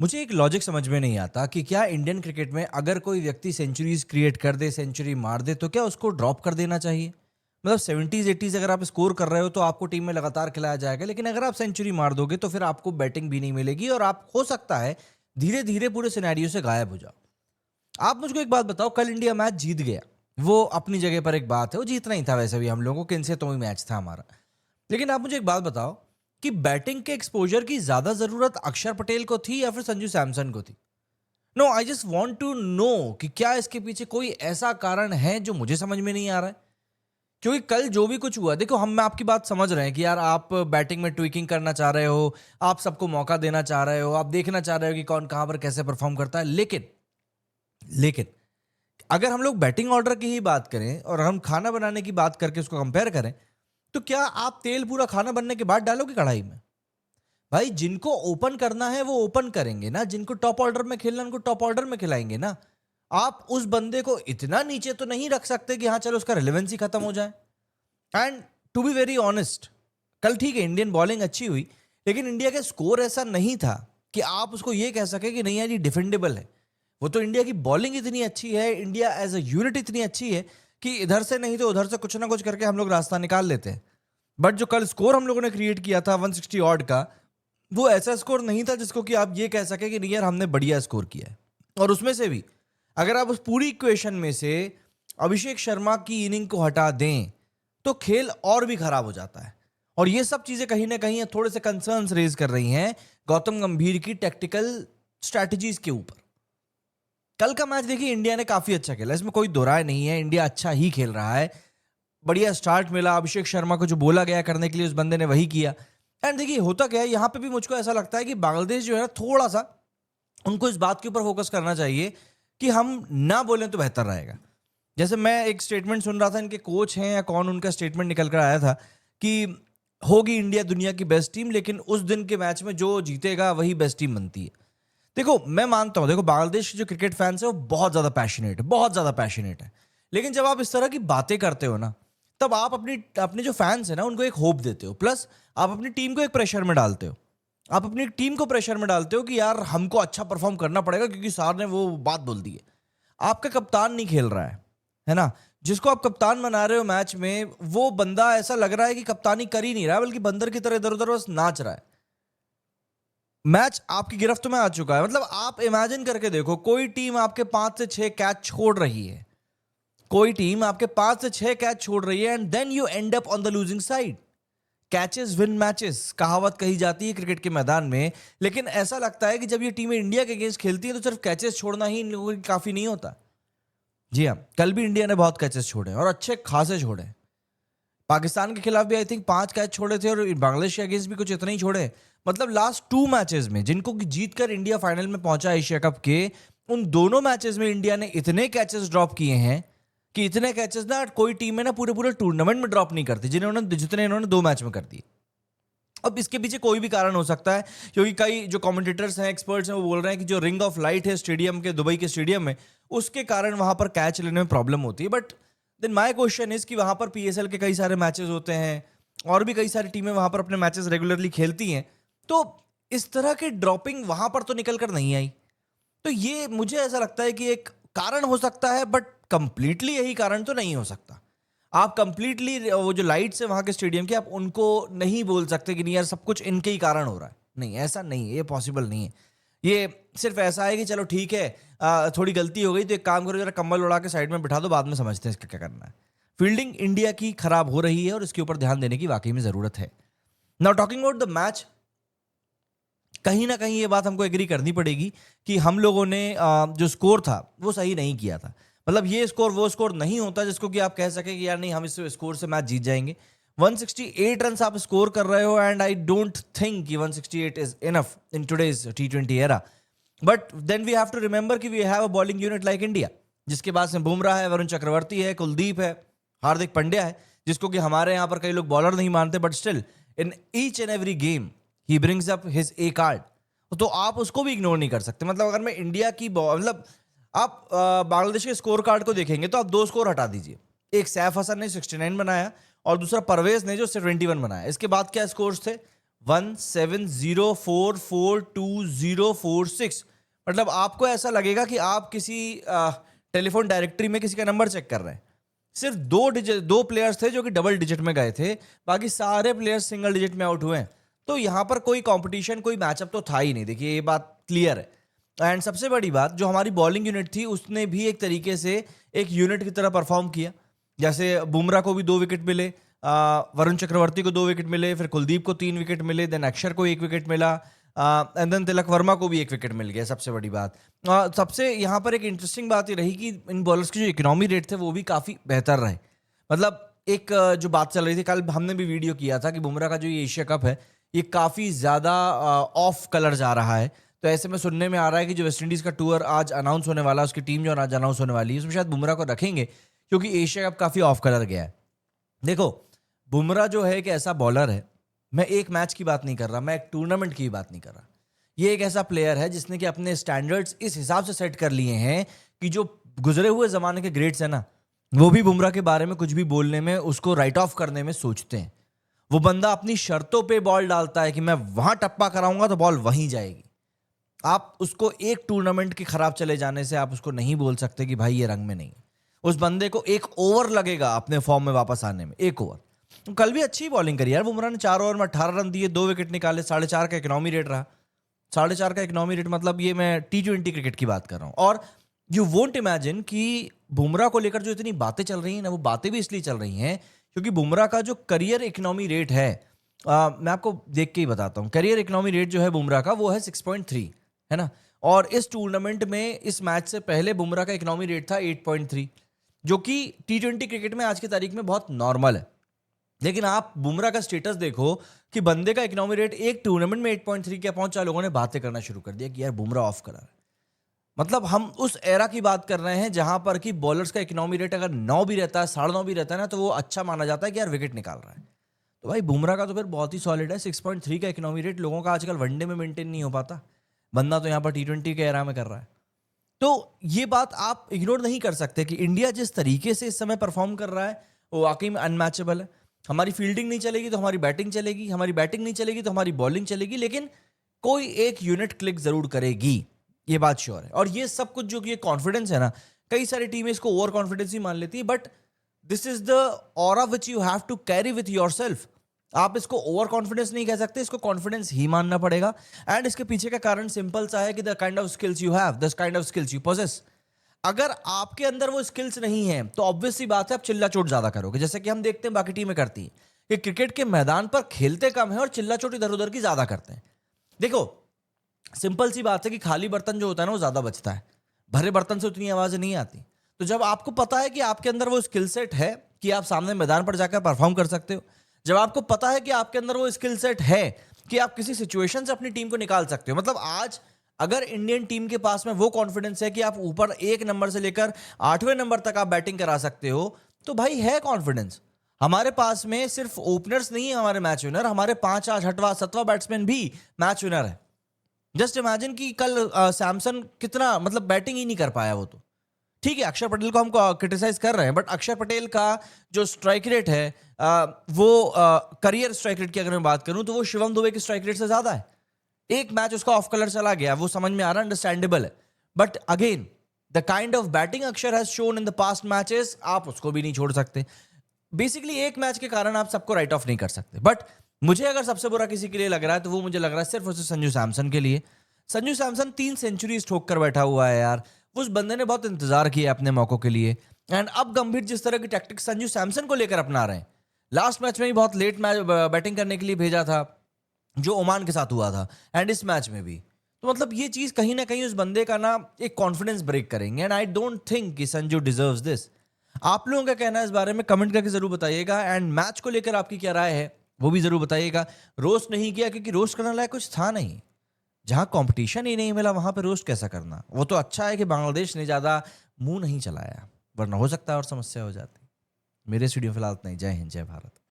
मुझे एक लॉजिक समझ में नहीं आता कि क्या इंडियन क्रिकेट में अगर कोई व्यक्ति सेंचुरीज क्रिएट कर दे, सेंचुरी मार दे, तो क्या उसको ड्रॉप कर देना चाहिए? मतलब 70s 80s अगर आप स्कोर कर रहे हो तो आपको टीम में लगातार खिलाया जाएगा, लेकिन अगर आप सेंचुरी मार दोगे तो फिर आपको बैटिंग भी नहीं मिलेगी और आप हो सकता है धीरे धीरे पूरे सिनेरियो से गायब हो जाओ। आप मुझको एक बात बताओ, कल इंडिया मैच जीत गया, वो अपनी जगह पर एक बात है, वो जीतना ही था वैसे भी हम लोगों को, किनसे तो ही मैच था हमारा। लेकिन आप मुझे एक बात बताओ कि बैटिंग के एक्सपोजर की ज्यादा जरूरत अक्षर पटेल को थी या फिर संजू सैमसन को थी? No, I just want to know कि क्या इसके पीछे कोई ऐसा कारण है जो मुझे समझ में नहीं आ रहा है। क्योंकि कल जो भी कुछ हुआ, देखो, हम मैं आपकी बात समझ रहे हैं कि यार आप बैटिंग में ट्विकिंग करना चाह रहे हो, आप सबको मौका देना चाह रहे हो, आप देखना चाह रहे हो कि कौन कहां पर कैसे परफॉर्म करता है। लेकिन अगर हम लोग बैटिंग ऑर्डर की ही बात करें और हम खाना बनाने की बात करके उसको कंपेयर करें, तो क्या आप तेल पूरा खाना बनने के बाद डालोगे कढ़ाई में? भाई, जिनको ओपन करना है वो ओपन करेंगे ना, जिनको टॉप ऑर्डर में खेलना उनको टॉप ऑर्डर में खिलाएंगे ना। आप उस बंदे को इतना नीचे तो नहीं रख सकते कि हाँ चलो उसका रिलेवेंसी खत्म हो जाए। And to be very honest, कल ठीक है इंडियन बॉलिंग अच्छी हुई, लेकिन इंडिया का स्कोर ऐसा नहीं था कि आप उसको ये कह सके कि नहीं यार ये डिफेंडेबल है। वो तो इंडिया की बॉलिंग इतनी अच्छी है, इंडिया एज अ यूनिट इतनी अच्छी है कि इधर से नहीं तो उधर से कुछ ना कुछ करके हम लोग रास्ता निकाल लेते हैं। बट जो कल स्कोर हम लोगों ने क्रिएट किया था 160 ऑड का, वो ऐसा स्कोर नहीं था जिसको कि आप ये कह सके कि नहीं यार हमने बढ़िया स्कोर किया है। और उसमें से भी अगर आप उस पूरी इक्वेशन में से अभिषेक शर्मा की इनिंग को हटा दें तो खेल और भी खराब हो जाता है। और ये सब चीजें कहीं ना कहीं थोड़े से कंसर्न्स रेज कर रही हैं गौतम गंभीर की टेक्टिकल स्ट्रैटेजीज के ऊपर। कल का मैच देखिए, इंडिया ने काफी अच्छा खेला, इसमें कोई दो राय नहीं है, इंडिया अच्छा ही खेल रहा है। बढ़िया स्टार्ट मिला, अभिषेक शर्मा को जो बोला गया करने के लिए उस बंदे ने वही किया। एंड देखिए होता क्या है, यहाँ पे भी मुझको ऐसा लगता है कि बांग्लादेश जो है ना, थोड़ा सा उनको इस बात के ऊपर फोकस करना चाहिए कि हम ना बोलें तो बेहतर रहेगा। जैसे मैं एक स्टेटमेंट सुन रहा था, इनके कोच हैं या कौन, उनका स्टेटमेंट निकल कर आया था कि होगी इंडिया दुनिया की बेस्ट टीम, लेकिन उस दिन के मैच में जो जीतेगा वही बेस्ट टीम बनती है। देखो, मैं मानता हूं, देखो बांग्लादेश के जो क्रिकेट फैंस है वो बहुत ज्यादा पैशनेट है, बहुत ज्यादा पैशनेट है। लेकिन जब आप इस तरह की बातें करते हो ना, तब आप अपनी अपने जो फैंस है ना उनको एक होप देते हो, प्लस आप अपनी टीम को एक प्रेशर में डालते हो। आप अपनी टीम को प्रेशर में डालते हो कि यार हमको अच्छा परफॉर्म करना पड़ेगा क्योंकि सार ने वो बात बोल दी है। आपका कप्तान नहीं खेल रहा है ना? जिसको आप कप्तान बना रहे हो मैच में, वो बंदा ऐसा लग रहा है कि कप्तानी कर ही नहीं रहा है, बल्कि बंदर की तरह इधर उधर बस नाच रहा है। मैच आपकी गिरफ्त में आ चुका है। मतलब आप इमेजिन करके देखो, कोई टीम आपके 5 से 6 कैच छोड़ रही है, कोई टीम आपके 5 से 6 कैच छोड़ रही है, and then you end up on the losing side. Catches win matches कहावत कही जाती है क्रिकेट के मैदान में, लेकिन ऐसा लगता है कि जब ये टीमें इंडिया के अगेंस्ट खेलती है तो सिर्फ कैचेस छोड़ना ही इन लोगों के काफी नहीं होता। जी हाँ, कल भी इंडिया ने बहुत कैचेस छोड़े और अच्छे खासे छोड़े। पाकिस्तान के खिलाफ भी आई थिंक 5 कैच छोड़े थे और बांग्लादेश के अगेंस्ट भी कुछ इतने ही छोड़े। मतलब लास्ट 2 मैचेस में जिनको जीत कर इंडिया फाइनल में पहुंचा एशिया कप के, उन दोनों मैचेस में इंडिया ने इतने कैचेस ड्रॉप किए हैं कि इतने कैचेस ना कोई टीम है ना पूरे पूरे टूर्नामेंट में ड्रॉप नहीं करती जितने इन्होंने 2 मैच में कर दिए। अब इसके पीछे कोई भी कारण हो सकता है, क्योंकि कई जो कमेंटेटर्स हैं, एक्सपर्ट्स हैं, वो बोल रहे हैं कि जो रिंग ऑफ लाइट है स्टेडियम के, दुबई के स्टेडियम में, उसके कारण वहां पर कैच लेने में प्रॉब्लम होती है। But then my question is कि वहां पर पीएसएल के कई सारे मैचेस होते हैं और भी कई सारी टीमें वहां पर अपने मैचेस रेगुलरली खेलती हैं, तो इस तरह की ड्रॉपिंग वहां पर तो निकल कर नहीं आई। तो ये मुझे ऐसा लगता है कि एक कारण हो सकता है, बट कंप्लीटली यही कारण तो नहीं हो सकता। आप कंप्लीटली वो जो लाइट्स है वहां के स्टेडियम के, आप उनको नहीं बोल सकते कि नहीं यार सब कुछ इनके ही कारण हो रहा है। नहीं, ऐसा नहीं है, ये पॉसिबल नहीं है। ये सिर्फ ऐसा है कि चलो ठीक है, थोड़ी गलती हो गई तो एक काम करो, जरा कंबल उड़ा के साइड में बिठा दो, बाद में समझते हैं इसका क्या करना है। फील्डिंग इंडिया की खराब हो रही है और इसके ऊपर ध्यान देने की वाकई में जरूरत है। Now talking about the match, कहीं ना कहीं ये बात हमको एग्री करनी पड़ेगी कि हम लोगों ने जो स्कोर था वो सही नहीं किया था। मतलब ये स्कोर वो स्कोर नहीं होता जिसको कि आप कह सके कि यार नहीं हम इस स्कोर से मैच जीत जाएंगे। 168 रन आप स्कोर कर रहे हो, एंड आई डोंट थिंक कि 168 is enough in today's T20 era. But then we have to remember कि we have a bowling unit like India, जिसके पास में बुमराह है, वरुण चक्रवर्ती है, कुलदीप है, हार्दिक पांड्या है, जिसको कि हमारे यहाँ पर कई लोग बॉलर नहीं मानते, but still in each and every game he brings up his A card. तो आप उसको भी इग्नोर नहीं कर सकते। मतलब अगर मैं इंडिया की मतलब आप बांग्लादेश के स्कोर कार्ड को देखेंगे तो आप 2 स्कोर हटा दीजिए, एक सैफ हसन ने 69 बनाया और दूसरा परवेज ने जो 71 बनाया। इसके बाद क्या स्कोर्स थे? 1704424046। मतलब आपको ऐसा लगेगा कि आप किसी टेलीफोन डायरेक्टरी में किसी का नंबर चेक कर रहे हैं। सिर्फ दो प्लेयर्स थे जो कि डबल डिजिट में गए थे, बाकी सारे प्लेयर्स सिंगल डिजिट में आउट हुए हैं। तो यहां पर कोई कंपटीशन, कोई मैचअप तो था ही नहीं। देखिए ये बात क्लियर है। एंड सबसे बड़ी बात, जो हमारी बॉलिंग यूनिट थी उसने भी एक तरीके से एक यूनिट की तरह परफॉर्म किया। जैसे बुमराह को भी 2 विकेट मिले, वरुण चक्रवर्ती को 2 विकेट मिले, फिर कुलदीप को 3 विकेट मिले, देन अक्षर को 1 विकेट मिला, एंड देन तिलक वर्मा को भी 1 विकेट मिल गया। सबसे बड़ी बात, सबसे यहाँ पर एक इंटरेस्टिंग बात ये रही कि इन बॉलर्स के जो इकोनॉमी रेट थे वो भी काफ़ी बेहतर रहे। मतलब एक जो बात चल रही थी, कल हमने भी वीडियो किया था कि बुमराह का जो ये एशिया कप है ये काफ़ी ज़्यादा ऑफ कलर जा रहा है। तो ऐसे में सुनने में आ रहा है कि जो वेस्ट इंडीज़ का टूर आज अनाउंस होने वाला है, उसकी टीम जो आज अनाउंस होने वाली है, उसमें शायद बुमराह को रखेंगे, क्योंकि एशिया कप काफ़ी ऑफ कलर गया है। देखो, बुमराह जो है एक ऐसा बॉलर है, मैं एक मैच की बात नहीं कर रहा, मैं एक टूर्नामेंट की बात नहीं कर रहा। ये एक ऐसा प्लेयर है जिसने कि अपने स्टैंडर्ड्स इस हिसाब से सेट कर लिए हैं कि जो गुजरे हुए ज़माने के ग्रेट्स हैं ना, वो भी बुमराह के बारे में कुछ भी बोलने में, उसको राइट ऑफ करने में सोचते हैं। वो बंदा अपनी शर्तों पे बॉल डालता है कि मैं वहां टप्पा कराऊंगा तो बॉल वहीं जाएगी। आप उसको एक टूर्नामेंट के खराब चले जाने से आप उसको नहीं बोल सकते कि भाई ये रंग में नहीं। उस बंदे को 1 ओवर लगेगा अपने फॉर्म में वापस आने में, 1 ओवर। तो कल भी अच्छी बॉलिंग करी यार बुमराह ने, 4 ओवर में 18 रन दिए, 2 विकेट निकाले, 4.5 का इकोनॉमी रेट रहा। 4.5 का इकोनॉमी रेट, मतलब ये मैं T20 क्रिकेट की बात कर रहा हूँ। और यू वोंट इमेजिन कि बुमराह को लेकर जो इतनी बातें चल रही हैं ना, वो बातें भी इसलिए चल रही हैं क्योंकि बुमराह का जो करियर इकोनॉमी रेट है, मैं आपको देख के ही बताता हूँ। करियर इकोनॉमी रेट जो है बुमराह का वो है 6.3, है ना। और इस टूर्नामेंट में, इस मैच से पहले बुमराह का इकोनॉमी रेट था 8.3, जो कि T20 क्रिकेट में आज की तारीख में बहुत नॉर्मल है। लेकिन आप बुमराह का स्टेटस देखो कि बंदे का इकोनॉमी रेट एक टूर्नामेंट में 8.3 क्या पहुंचा, लोगों ने बातें करना शुरू कर दिया कि यार बुमराह ऑफ कलर है। मतलब हम उस एरा की बात कर रहे हैं जहां पर कि बॉलर्स का इकोनॉमी रेट अगर 9 भी रहता है, 9.5 भी रहता है ना, तो वो अच्छा माना जाता है कि यार विकेट निकाल रहा है। तो भाई बुमराह का तो फिर बहुत ही सॉलिड है। 6.3 का इकोनॉमी रेट लोगों का आजकल वनडे में मेंटेन नहीं हो पाता, बंदा तो यहाँ पर T20 के एरा में कर रहा है। तो ये बात आप इग्नोर नहीं कर सकते कि इंडिया जिस तरीके से इस समय परफॉर्म कर रहा है वो वाकई में अनमैचेबल है। हमारी फील्डिंग नहीं चलेगी तो हमारी बैटिंग चलेगी, हमारी बैटिंग नहीं चलेगी तो हमारी बॉलिंग चलेगी, लेकिन कोई एक यूनिट क्लिक जरूर करेगी, ये बात श्योर है। और ये सब कुछ जो कि ये कॉन्फिडेंस है ना, कई सारी टीमें इसको ओवर कॉन्फिडेंस ही मान लेती है, but this is the aura which you have to carry with yourself. आप इसको ओवर कॉन्फिडेंस नहीं कह सकते, इसको कॉन्फिडेंस ही मानना पड़ेगा। एंड इसके पीछे का कारण सिंपल सा है कि the kind of skills you have, the kind of skills you possess. अगर आपके अंदर वो स्किल्स नहीं है तो ऑब्वियस सी बात है आप चिल्ला चोट ज्यादा करोगे, जैसे कि हम देखते हैं बाकी टीमें करती हैं कि क्रिकेट के मैदान पर खेलते कम है और चिल्ला चोट इधर उधर की ज्यादा करते हैं। देखो, सिंपल सी बात है कि खाली बर्तन जो होता है ना वो ज्यादा बचता है, भरे बर्तन से उतनी आवाज नहीं आती। तो जब आपको पता है कि आपके अंदर वो स्किल सेट है कि आप सामने मैदान पर जाकर परफॉर्म कर सकते हो, जब आपको पता है कि आपके अंदर वो स्किल सेट है कि आप किसी सिचुएशन से अपनी टीम को निकाल सकते हो, मतलब आज अगर इंडियन टीम के पास में वो कॉन्फिडेंस है कि आप ऊपर 1 नंबर से लेकर 8वें नंबर तक आप बैटिंग करा सकते हो, तो भाई है कॉन्फिडेंस। हमारे पास में सिर्फ ओपनर्स नहीं है हमारे मैच विनर, हमारे 5, 8, 8वां 7वां बैट्समैन भी मैच विनर है। जस्ट इमेजिन कि कल सैमसन कितना, मतलब बैटिंग ही नहीं कर पाया। वो तो ठीक है, अक्षर पटेल को हम क्रिटिसाइज कर रहे हैं, बट अक्षर पटेल का जो स्ट्राइक रेट है वो करियर स्ट्राइक रेट की अगर मैं बात करूं तो वो शिवम दुबे के स्ट्राइक रेट से ज्यादा है। एक मैच उसका ऑफ कलर चला गया, वो समझ में आ रहा है, अंडरस्टैंडेबल है, but again the kind of batting Akshar has shown in the past matches, आप उसको भी नहीं छोड़ सकते। बेसिकली एक मैच के कारण आप सबको राइट ऑफ नहीं कर सकते। बट मुझे अगर सबसे बुरा किसी के लिए लग रहा है तो वो मुझे लग रहा है सिर्फ उसे संजू सैमसन के लिए। संजू सैमसन 3 सेंचुरीज ठोक कर बैठा हुआ है यार, उस बंदे ने बहुत इंतजार किया अपने मौकों के लिए। एंड अब गंभीर जिस तरह की टैक्टिक्स संजू सैमसन को लेकर अपना रहे हैं, लास्ट मैच में भी बहुत लेट मैच बैटिंग करने के लिए भेजा था जो ओमान के साथ हुआ था, एंड इस मैच में भी, तो मतलब ये चीज कहीं ना कहीं उस बंदे का ना एक कॉन्फिडेंस ब्रेक करेंगे। एंड आई डोंट थिंक कि संजू डिजर्व्स दिस। आप लोगों का कहना है इस बारे में कमेंट करके जरूर बताइएगा, एंड मैच को लेकर आपकी क्या राय है वो भी जरूर बताइएगा। रोस्ट नहीं किया क्योंकि रोस्ट करने लायक कुछ था नहीं, जहां कंपटीशन ही नहीं मिला वहां पे रोस्ट कैसा करना। वो तो अच्छा है कि बांग्लादेश ने ज्यादा मुंह नहीं चलाया, वरना हो सकता है और समस्या हो जाती। मेरे स्टूडियो फिलहाल इतना ही। जय हिंद, जय भारत।